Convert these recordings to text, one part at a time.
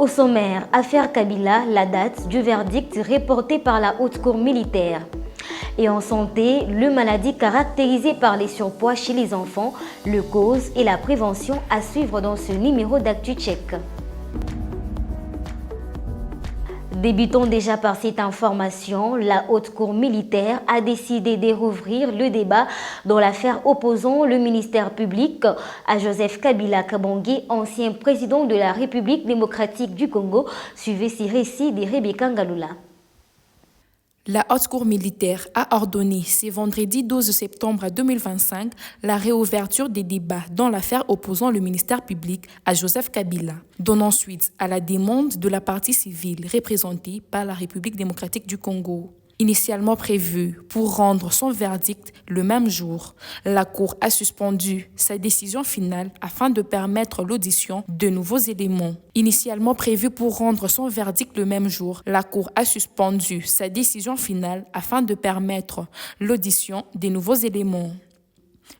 Au sommaire, affaire Kabila, la date du verdict reportée par la haute cour militaire. Et en santé, le maladie caractérisée par les surpoids chez les enfants, le cause et la prévention à suivre dans ce numéro d'Actu Tchèque. Débutons déjà par cette information. La haute cour militaire a décidé de rouvrir le débat dans l'affaire opposant le ministère public à Joseph Kabila Kabange, ancien président de la République démocratique du Congo. Suivez ces récits de Rebecca Ngaloula. La haute cour militaire a ordonné ce vendredi 12 septembre 2025 la réouverture des débats dans l'affaire opposant le ministère public à Joseph Kabila, donnant suite à la demande de la partie civile représentée par la République démocratique du Congo. Initialement prévue pour rendre son verdict le même jour, la Cour a suspendu sa décision finale afin de permettre l'audition de nouveaux éléments. Initialement prévue pour rendre son verdict le même jour, la Cour a suspendu sa décision finale afin de permettre l'audition des nouveaux éléments.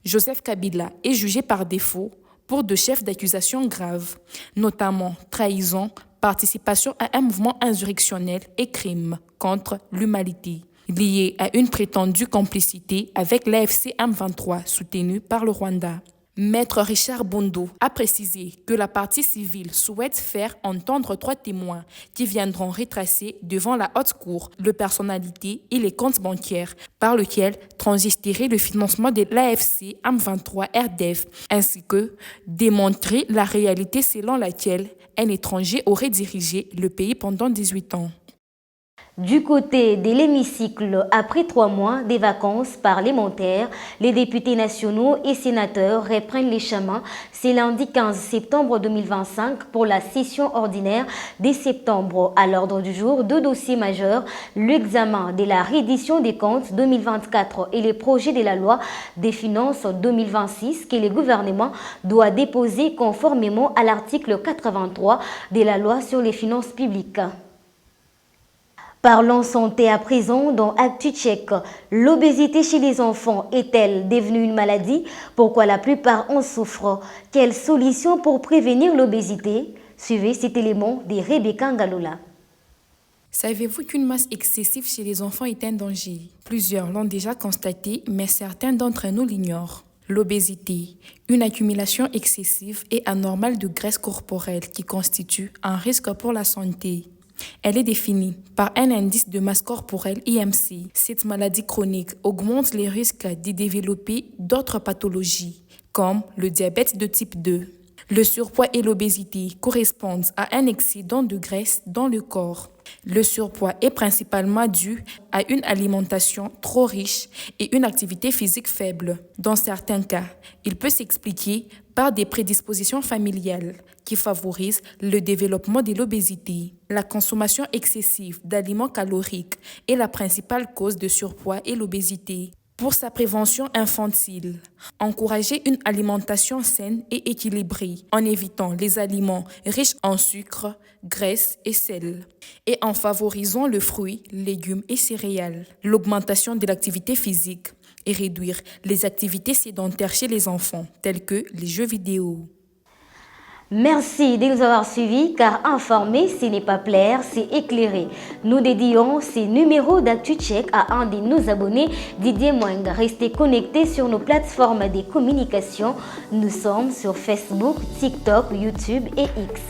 Joseph Kabila est jugé par défaut pour 2 chefs d'accusation graves, notamment trahison, participation à un mouvement insurrectionnel et crime contre l'humanité, lié à une prétendue complicité avec l'AFC M23 soutenue par le Rwanda. Maître Richard Bondo a précisé que la partie civile souhaite faire entendre 3 témoins qui viendront retracer devant la haute cour les personnalités et les comptes bancaires par lesquels transisterait le financement de l'AFC M23 RDF, ainsi que démontrer la réalité selon laquelle un étranger aurait dirigé le pays pendant 18 ans. Du côté de l'hémicycle, après 3 mois des vacances parlementaires, les députés nationaux et sénateurs reprennent les chemins ce lundi 15 septembre 2025 pour la session ordinaire de septembre. À l'ordre du jour, 2 dossiers majeurs, l'examen de la reddition des comptes 2024 et les projets de la loi des finances 2026 que le gouvernement doit déposer conformément à l'article 83 de la loi sur les finances publiques. Parlons santé à présent dans Actu Tchèque. L'obésité chez les enfants est-elle devenue une maladie? Pourquoi la plupart en souffrent? Quelles solutions pour prévenir l'obésité? Suivez cet élément de Rebecca Ngaloula. Savez-vous qu'une masse excessive chez les enfants est un danger? Plusieurs l'ont déjà constaté, mais certains d'entre nous l'ignorent. L'obésité, une accumulation excessive et anormale de graisse corporelle qui constitue un risque pour la santé. Elle est définie par un indice de masse corporelle IMC. Cette maladie chronique augmente les risques de développer d'autres pathologies, comme le diabète de type 2. Le surpoids et l'obésité correspondent à un excédent de graisse dans le corps. Le surpoids est principalement dû à une alimentation trop riche et une activité physique faible. Dans certains cas, il peut s'expliquer par des prédispositions familiales qui favorisent le développement de l'obésité. La consommation excessive d'aliments caloriques est la principale cause de surpoids et l'obésité. Pour sa prévention infantile, encouragez une alimentation saine et équilibrée en évitant les aliments riches en sucre, graisse et sel et en favorisant le fruit, légumes et céréales. L'augmentation de l'activité physique et réduire les activités sédentaires chez les enfants telles que les jeux vidéo. Merci de nous avoir suivis car informer, ce n'est pas plaire, c'est éclairer. Nous dédions ces numéros d'Actu Tchèque à un de nos abonnés, Didier Mweng. Restez connectés sur nos plateformes de communication. Nous sommes sur Facebook, TikTok, YouTube et X.